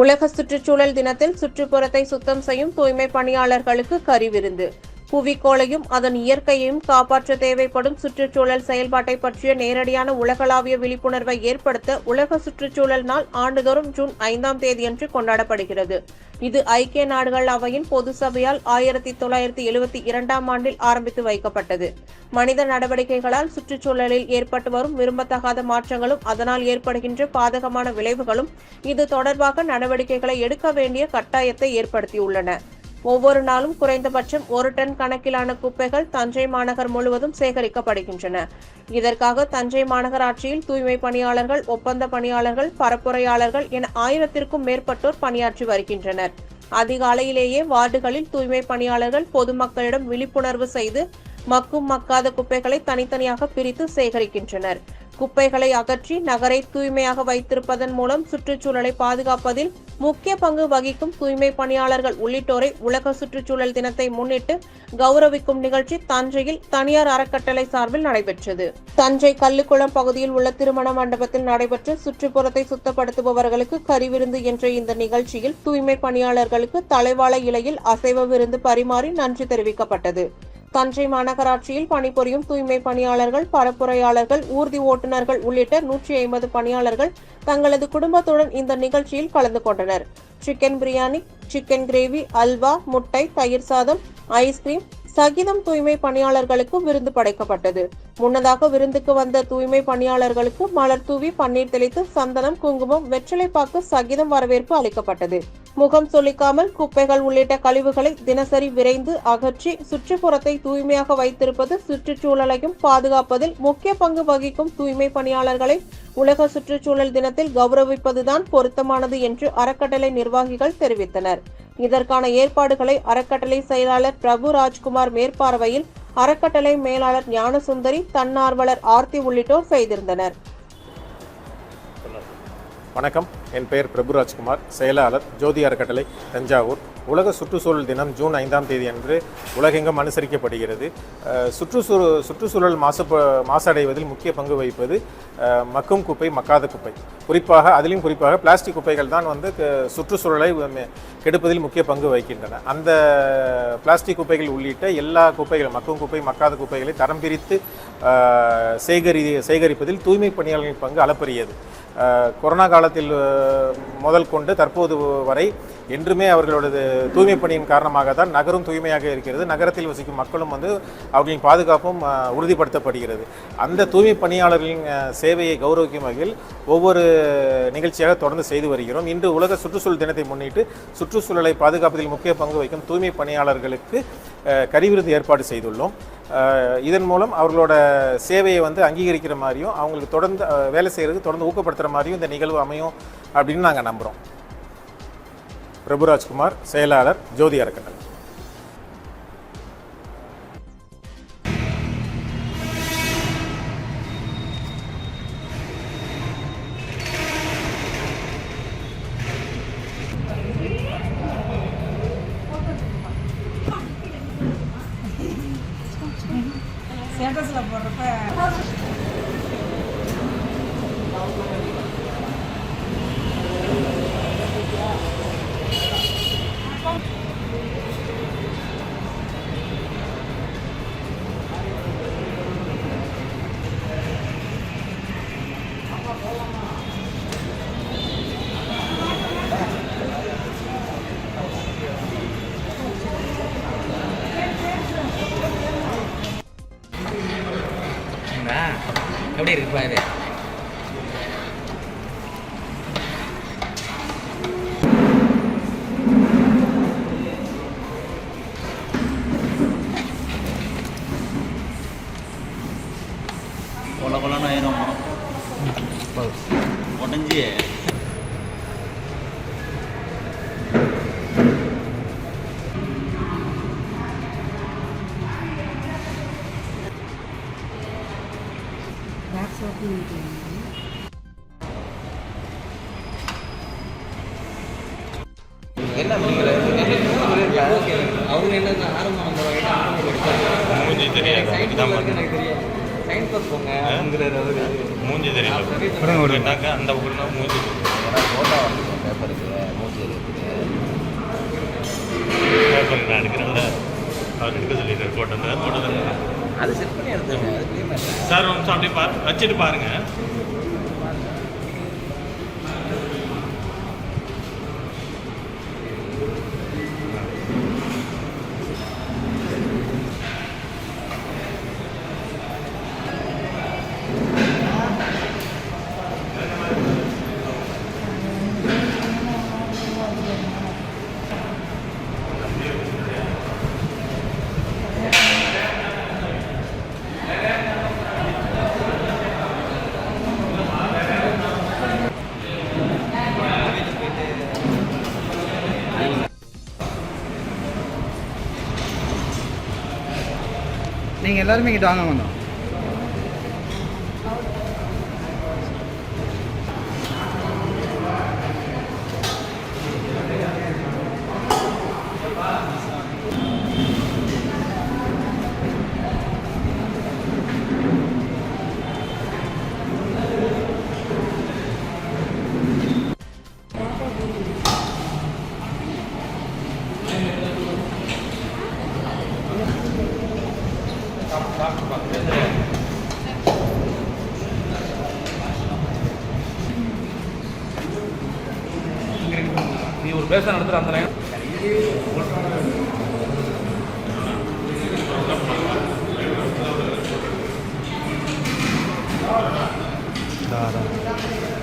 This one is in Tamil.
உலக சுற்றுச்சூழல் தினத்தில் சுற்றுப்புறத்தை சுத்தம் செய்யும் தூய்மை பணியாளர்களுக்கு கறிவிருந்து. புவிக்கோளையும் அதன் இயற்கையையும் காப்பாற்ற தேவைப்படும் சுற்றுச்சூழல் செயல்பாட்டை பற்றிய நேரடியான உலகளாவிய விழிப்புணர்வை ஏற்படுத்த உலக சுற்றுச்சூழல் நாள் ஆண்டுதோறும் ஜூன் 5ஆம் தேதியன்று கொண்டாடப்படுகிறது. இது ஐக்கிய நாடுகள் அவையின் பொது சபையால் 1972ஆம் ஆண்டில் ஆரம்பித்து வைக்கப்பட்டது. மனித நடவடிக்கைகளால் சுற்றுச்சூழலில் ஏற்பட்டு வரும் விரும்பத்தகாத மாற்றங்களும் அதனால் ஏற்படுகின்ற பாதகமான விளைவுகளும் இது தொடர்பாக நடவடிக்கைகளை எடுக்க வேண்டிய கட்டாயத்தை ஏற்படுத்தியுள்ளன. ஒவ்வொரு நாளும் குறைந்தபட்சம் 1 டன் கணக்கிலான குப்பைகள் தஞ்சை மாநகர் முழுவதும் சேகரிக்கப்படுகின்றன. இதற்காக தஞ்சை மாநகராட்சியில் தூய்மை பணியாளர்கள், ஒப்பந்த பணியாளர்கள், பரப்புரையாளர்கள் என 1000த்திற்கும் மேற்பட்டோர் பணியாற்றி வருகின்றனர். அதிகாலையிலேயே வார்டுகளில் தூய்மை பணியாளர்கள் பொதுமக்களிடம் விழிப்புணர்வு செய்து மக்கும் மக்காத குப்பைகளை தனித்தனியாக பிரித்து சேகரிக்கின்றனர். குப்பைகளை அகற்றி நகரை தூய்மையாக வைத்திருப்பதன் மூலம் சுற்றுச்சூழலை பாதுகாப்பதில் முக்கிய பங்கு வகிக்கும் தூய்மை பணியாளர்கள் உள்ளிட்டோரை உலக சுற்றுச்சூழல் தினத்தை முன்னிட்டு கௌரவிக்கும் நிகழ்ச்சி தஞ்சையில் தனியார் அறக்கட்டளை சார்பில் நடைபெற்றது. தஞ்சை கல்லுக்குளம் பகுதியில் உள்ள திருமண மண்டபத்தில் நடைபெற்ற சுற்றுப்புறத்தை சுத்தப்படுத்துபவர்களுக்கு கறிவிருந்து என்ற இந்த நிகழ்ச்சியில் தூய்மை பணியாளர்களுக்கு தலைவாழை இலையில் அசைவ விருந்து பரிமாறி நன்றி தெரிவிக்கப்பட்டது. தஞ்சை மாநகராட்சியில் பணிபுரியும் தூய்மை பணியாளர்கள், பரப்புரையாளர்கள், ஊர்தி ஓட்டுநர்கள் உள்ளிட்ட 150 பணியாளர்கள் தங்களது குடும்பத்துடன் இந்த நிகழ்ச்சியில் கலந்து கொண்டனர். Chicken biryani, chicken gravy, halwa, முட்டை, தயிர் சாதம், ஐஸ்கிரீம் சகிதம் தூய்மை பணியாளர்களுக்கு விருந்து படைக்கப்பட்டது. முன்னதாக விருந்துக்கு வந்த தூய்மை பணியாளர்களுக்கு மலர் தூவி பன்னீர் தெளித்து சந்தனம், குங்குமம், வெற்றிலைப்பாக்கு சகிதம் வரவேற்பு அளிக்கப்பட்டது. முகம் சொலிக்காமல் குப்பைகள் உள்ளிட்ட கழிவுகளை தினசரி விரைந்து அகற்றி சுற்றுப்புறத்தை தூய்மையாக வைத்திருப்பது சுற்றுச்சூழலையும் பாதுகாப்பதில் முக்கிய பங்கு வகிக்கும் தூய்மை பணியாளர்களை உலக சுற்றுச்சூழல் தினத்தில் கௌரவிப்பதுதான் பொருத்தமானது என்று அறக்கட்டளை நிர்வாகிகள் தெரிவித்தனர். இதற்கான ஏற்பாடுகளை அறக்கட்டளை செயலாளர் பிரபு ராஜ்குமார் மேற்பார்வையில் அறக்கட்டளை மேலாளர் ஞானசுந்தரி, தன்னார்வலர் ஆர்த்தி உள்ளிட்டோர் செய்திருந்தனர். வணக்கம், என் பெயர் பிரபு ராஜ்குமார், செயலாளர் ஜோதி அறக்கட்டளை தஞ்சாவூர். உலக சுற்றுச்சூழல் தினம் ஜூன் 5ஆம் தேதி அன்று உலகெங்கும் அனுசரிக்கப்படுகிறது. சுற்றுச்சூழல் மாசடைவதில் முக்கிய பங்கு வகிப்பது மக்கும் குப்பை, மக்காத குப்பை. அதிலும் குறிப்பாக பிளாஸ்டிக் குப்பைகள் தான் சுற்றுச்சூழலை கெடுப்பதில் முக்கிய பங்கு வகிக்கின்றன. அந்த பிளாஸ்டிக் குப்பைகள் உள்ளிட்ட எல்லா குப்பைகளும், மக்கும் குப்பை, மக்காத குப்பைகளை தரம் பிரித்து சேகரிப்பதில் தூய்மை பணியாளர்களின் பங்கு அளப்பரியது. கொரோனா காலத்தில் முதல் கொண்டு தற்போது வரை என்றுமே அவர்களோட தூய்மை பணியின் காரணமாக தான் நகரம் தூய்மையாக இருக்கிறது. நகரத்தில் வசிக்கும் மக்களும் அவர்களின் பாதுகாப்பும் உறுதிப்படுத்தப்படுகிறது. அந்த தூய்மை பணியாளர்களின் சேவையை கௌரவிக்கும் வகையில் ஒவ்வொரு நிகழ்ச்சியாக தொடர்ந்து செய்து வருகிறோம். இன்று உலக சுற்றுச்சூழல் தினத்தை முன்னிட்டு சுற்றுச்சூழலை பாதுகாப்பதில் முக்கிய பங்கு வகிக்கும் தூய்மை பணியாளர்களுக்கு கறிவிருந்து ஏற்பாடு செய்துள்ளோம். இதன் மூலம் அவர்களோட சேவையை அங்கீகரிக்கிற மாதிரியும் அவங்களுக்கு தொடர்ந்து வேலை செய்கிறதுக்கு தொடர்ந்து ஊக்கப்படுத்துகிற மாதிரியும் இந்த நிகழ்வு அமையும் அப்படின்னு நாங்கள் நம்புகிறோம். பிரபு ராஜ்குமார், செயலாளர், ஜோதி அறக்கட்டளை. ஸ்டேட்டஸில் போடுறப்ப எப்படி இருக்கு பாரு. கொல கொலன்னு ஆயிரும் உடஞ்சி. என்ன அவங்க என்ன ஆரம்பம் மூஞ்சி தெரியாது, சயின்ஸ் ஒர்க் போங்க மூஞ்சி தெரியாது. அந்த மூஞ்சி ஃபோட்டோ பேப்பருக்கு நான் எடுக்கிறேன்ல அவர் எடுக்க சொல்லிடுறாரு ஃபோட்டோ தான் அது செட் பண்ணி எடுத்துங்க அது கிளீன் சார் ஒரு நிமிஷம் அப்படியே வச்சுட்டு பாருங்கள். நீங்கள் எல்லாருமே இங்கிட்ட வாங்க வந்தோம். நீ ஒரு பேச நடத்துகிற அந்த லைன் அதான்